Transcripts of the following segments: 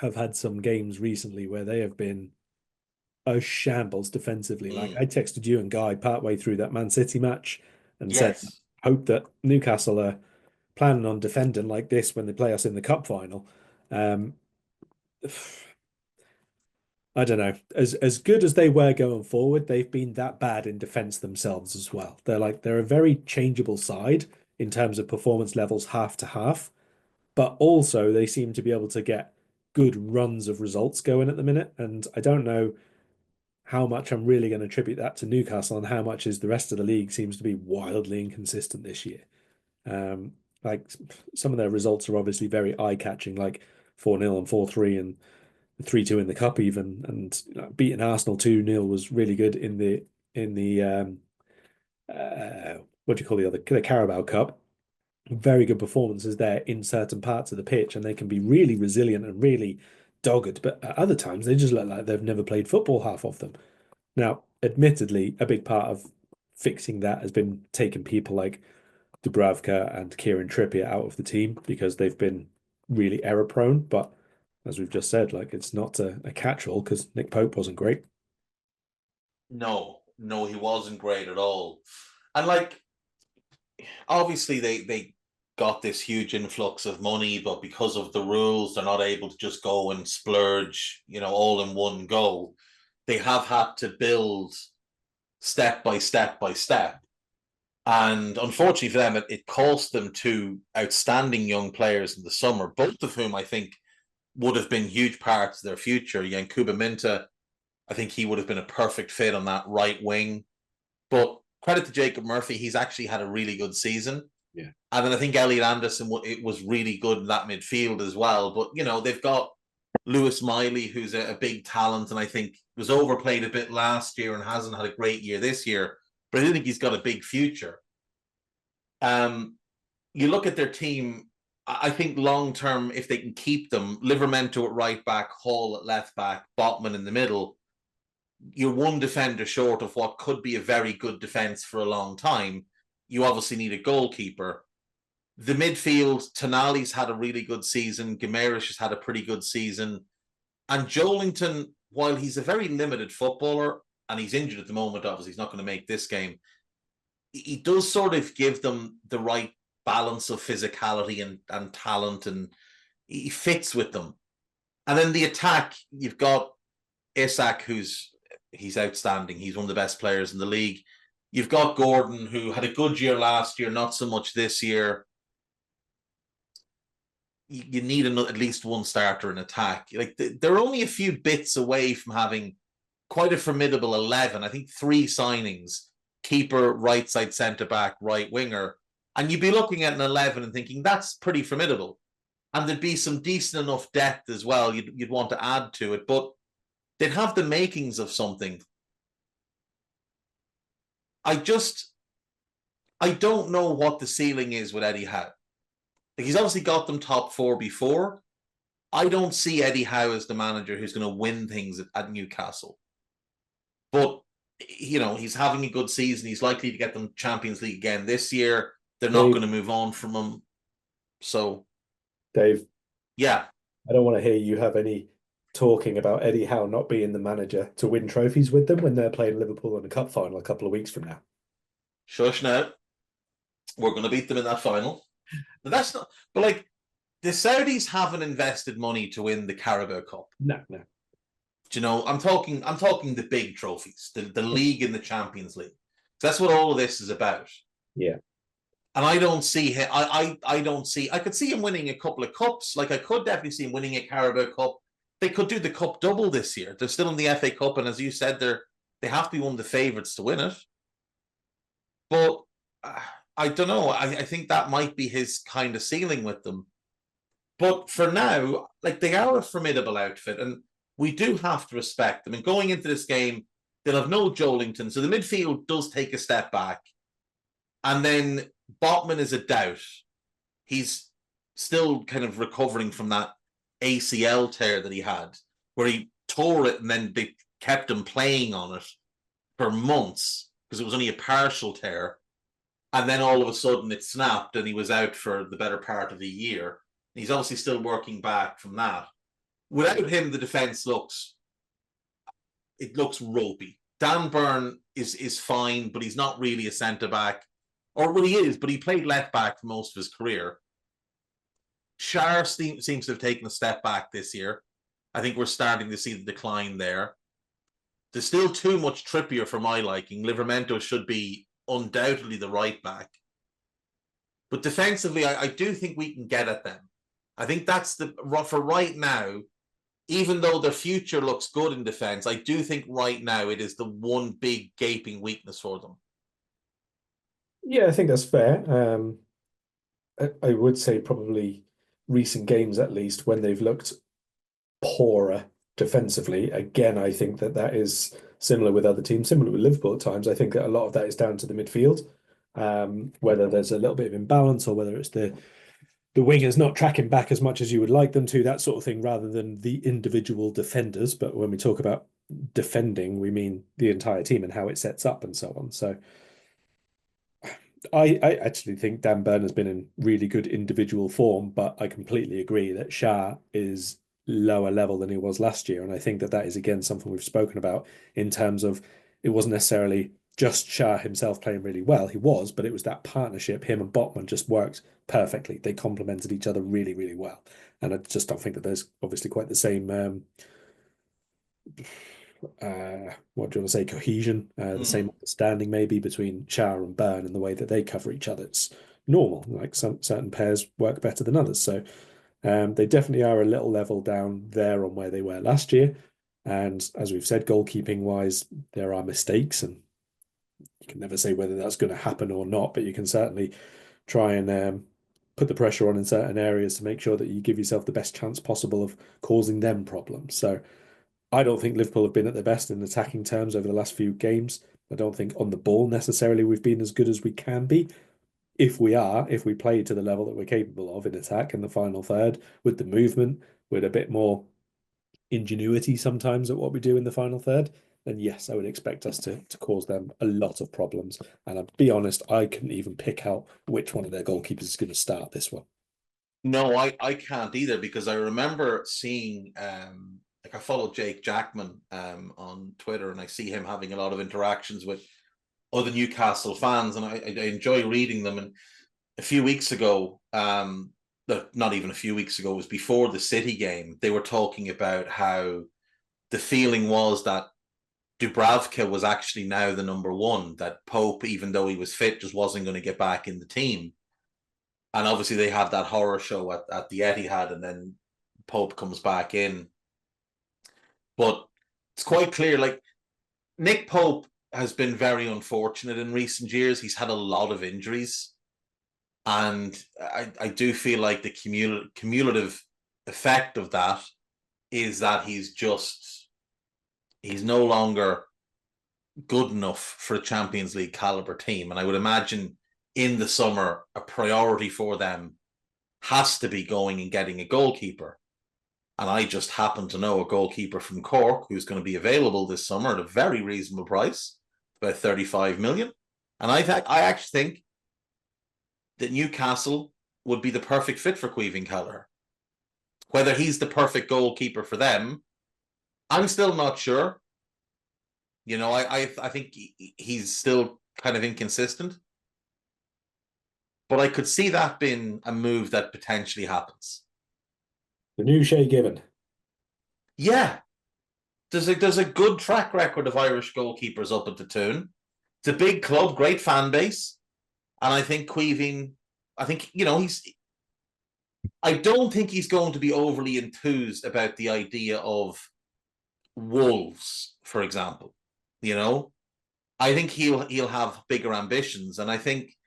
have had some games recently where they have been a shambles defensively. Like I texted you and Guy partway through that Man City match and said, Yes. hope that Newcastle are planning on defending like this when they play us in the cup final. Um, I don't know. As good as they were going forward, they've been that bad in defense themselves as well. They're a very changeable side in terms of performance levels half to half, but also they seem to be able to get good runs of results going at the minute. And I don't know how much I'm really going to attribute that to Newcastle and how much is the rest of the league seems to be wildly inconsistent this year. Um, like some of their results are obviously very eye-catching, like 4-0 and 4-3 and 3-2 in the cup even, and beating Arsenal 2-0 was really good in the what do you call the Carabao Cup. Very good performances there in certain parts of the pitch, and they can be really resilient and really dogged. But at other times, they just look like they've never played football, half of them. Now, admittedly, a big part of fixing that has been taking people like Dubravka and Kieran Trippier out of the team because they've been really error prone. But as we've just said, like it's not a catch-all because Nick Pope wasn't great. No, no, he wasn't great at all. And like, obviously, they got this huge influx of money, but because of the rules, they're not able to just go and splurge, all in one go. They have had to build step by step by step. And unfortunately for them, it cost them two outstanding young players in the summer, both of whom I think would have been huge parts of their future. Yankuba Minta, I think he would have been a perfect fit on that right wing. But credit to Jacob Murphy, he's actually had a really good season. Yeah. And then I think Elliot Anderson, it was really good in that midfield as well. But, they've got Lewis Miley, who's a big talent, and I think was overplayed a bit last year and hasn't had a great year this year. But I do think he's got a big future. Um, you look at their team, I think long term, if they can keep them, Livermento at right back, Hall at left back, Botman in the middle, you're one defender short of what could be a very good defense for a long time. You obviously need a goalkeeper. The midfield, Tonali's had a really good season. Guimaraes has had a pretty good season. And Joelinton, while he's a very limited footballer, and he's injured at the moment, obviously, he's not going to make this game, he does sort of give them the right balance of physicality and talent, and he fits with them. And then the attack, you've got Isak, he's outstanding. He's one of the best players in the league. You've got Gordon, who had a good year last year, not so much this year. You need at least one starter in attack. Like they're only a few bits away from having quite a formidable 11. I think 3 signings: keeper, right side centre back, right winger, and you'd be looking at an 11 and thinking that's pretty formidable. And there'd be some decent enough depth as well. You'd want to add to it, but they'd have the makings of something. I don't know what the ceiling is with Eddie Howe. Like he's obviously got them top 4 before. I don't see Eddie Howe as the manager who's going to win things at Newcastle. But he's having a good season. He's likely to get them Champions League again this year. They're not Dave, going to move on from him. So Dave, yeah, I don't want to hear you have any talking about Eddie Howe not being the manager to win trophies with them when they're playing Liverpool in the cup final a couple of weeks from now. shush now. We're going to beat them in that final. But that's not. But like the Saudis haven't invested money to win the Carabao Cup. No, no. I'm talking. I'm talking the big trophies, the league and the Champions League. So that's what all of this is about. Yeah. And I don't see him. I don't see. I could see him winning a couple of cups. Like I could definitely see him winning a Carabao Cup. They could do the cup double this year. They're still in the FA Cup, and as you said, they have to be one of the favourites to win it. But I don't know. I think that might be his kind of ceiling with them. But for now, like they are a formidable outfit, and we do have to respect them. And going into this game, they'll have no Joelinton, so the midfield does take a step back. And then Botman is a doubt. He's still kind of recovering from that ACL tear that he had, where he tore it and then they kept him playing on it for months because it was only a partial tear. And then all of a sudden it snapped and he was out for the better part of a year. He's obviously still working back from that. without him, the defense looks ropey. Dan Burn is fine, but he's not really a centre back, or well, he is, but he played left back for most of his career. Schär seems to have taken a step back this year. I think we're starting to see the decline there. There's still too much Trippier for my liking. Livramento should be undoubtedly the right back. But defensively, I do think we can get at them. I think that's for right now, even though their future looks good in defense, I do think right now it is the one big gaping weakness for them. Yeah, I think that's fair. I would say probably recent games, at least, when they've looked poorer defensively. Again, I think that is similar with other teams, similar with Liverpool at times. I think that a lot of that is down to the midfield, whether there's a little bit of imbalance or whether it's the wingers not tracking back as much as you would like them to, that sort of thing, rather than the individual defenders. But when we talk about defending, we mean the entire team and how it sets up and so on. So I actually think Dan Burn has been in really good individual form, but I completely agree that Schär is lower level than he was last year. And I think that is, again, something we've spoken about in terms of it wasn't necessarily just Schär himself playing really well. He was, but it was that partnership. Him and Botman just worked perfectly. They complemented each other really, really well. And I just don't think that there's obviously quite the same what do you want to say, cohesion, the same understanding maybe between Schär and Burn and the way that they cover each other. It's normal, like some certain pairs work better than others. So they definitely are a little level down there on where they were last year. And as we've said, goalkeeping wise, there are mistakes, and you can never say whether that's going to happen or not, but you can certainly try and put the pressure on in certain areas to make sure that you give yourself the best chance possible of causing them problems. So I don't think Liverpool have been at their best in attacking terms over the last few games. I don't think on the ball necessarily we've been as good as we can be. If we play to the level that we're capable of in attack in the final third, with the movement, with a bit more ingenuity sometimes at what we do in the final third, then yes, I would expect us to cause them a lot of problems. And I'll be honest, I couldn't even pick out which one of their goalkeepers is going to start this one. No, I can't either, because I remember seeing like I follow Jake Jackman on Twitter, and I see him having a lot of interactions with other Newcastle fans, and I enjoy reading them. And a few weeks ago, not even a few weeks ago, it was before the City game, they were talking about how the feeling was that Dubravka was actually now the number one, that Pope, even though he was fit, just wasn't going to get back in the team. And obviously they have that horror show at the Etihad, and then Pope comes back in. But it's quite clear, like, Nick Pope has been very unfortunate in recent years. He's had a lot of injuries. And I do feel like the cumulative effect of that is that he's no longer good enough for a Champions League caliber team. And I would imagine in the summer, a priority for them has to be going and getting a goalkeeper. And I just happen to know a goalkeeper from Cork who's going to be available this summer at a very reasonable price, about 35 million. And I actually think that Newcastle would be the perfect fit for Caoimhín Kelleher. Whether he's the perfect goalkeeper for them, I'm still not sure. You know, I think he's still kind of inconsistent. But I could see that being a move that potentially happens. The new Shay Given. Yeah. There's a good track record of Irish goalkeepers up at the Toon. It's a big club, great fan base. And I think Caoimhín, I don't think he's going to be overly enthused about the idea of Wolves, for example. You know, I think he'll have bigger ambitions. And I think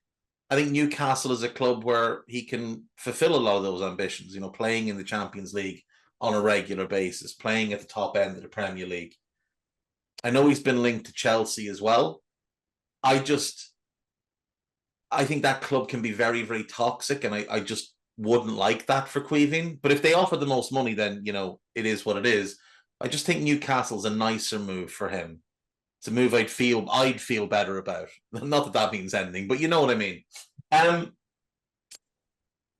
Newcastle is a club where he can fulfill a lot of those ambitions, playing in the Champions League on a regular basis, playing at the top end of the Premier League. I know he's been linked to Chelsea as well. I think that club can be very, very toxic, and I just wouldn't like that for Caoimhín. But if they offer the most money, then, it is what it is. I just think Newcastle's a nicer move for him. It's a move I'd feel better about. Not that means anything, but you know what I mean.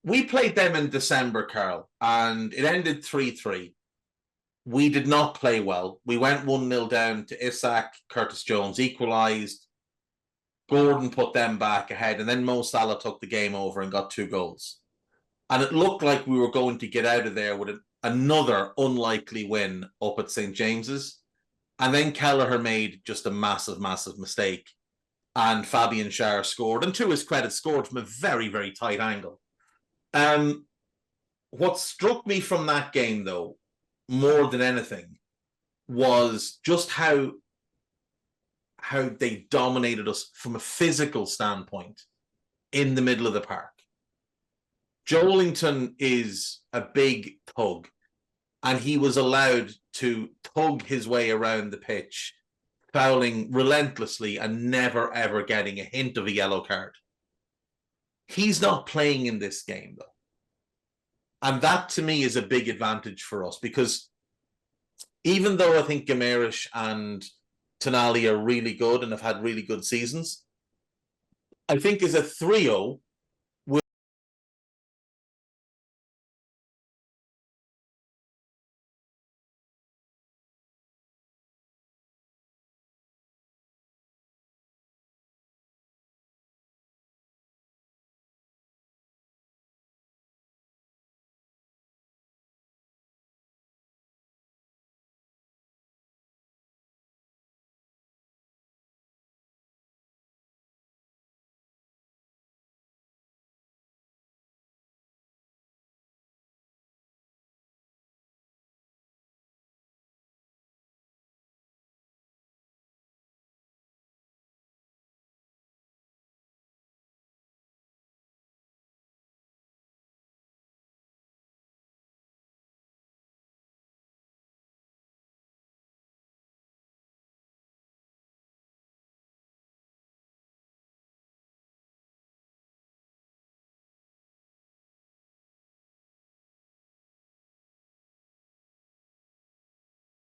We played them in December, Karl, and it ended 3-3. we did not play well. We went 1-0 down to Isak. Curtis Jones equalised. Gordon put them back ahead, and then Mo Salah took the game over and got 2 goals. And it looked like we were going to get out of there with another unlikely win up at St. James's. And then Kelleher made just a massive, massive mistake. And Fabian Schär scored, and to his credit, scored from a very, very tight angle. What struck me from that game, though, more than anything, was just how they dominated us from a physical standpoint in the middle of the park. Joelinton is a big thug, and he was allowed to tug his way around the pitch, fouling relentlessly and never, ever getting a hint of a yellow card. He's not playing in this game, though. And that, to me, is a big advantage for us, because even though I think Gamerish and Tonali are really good and have had really good seasons, I think as a trio,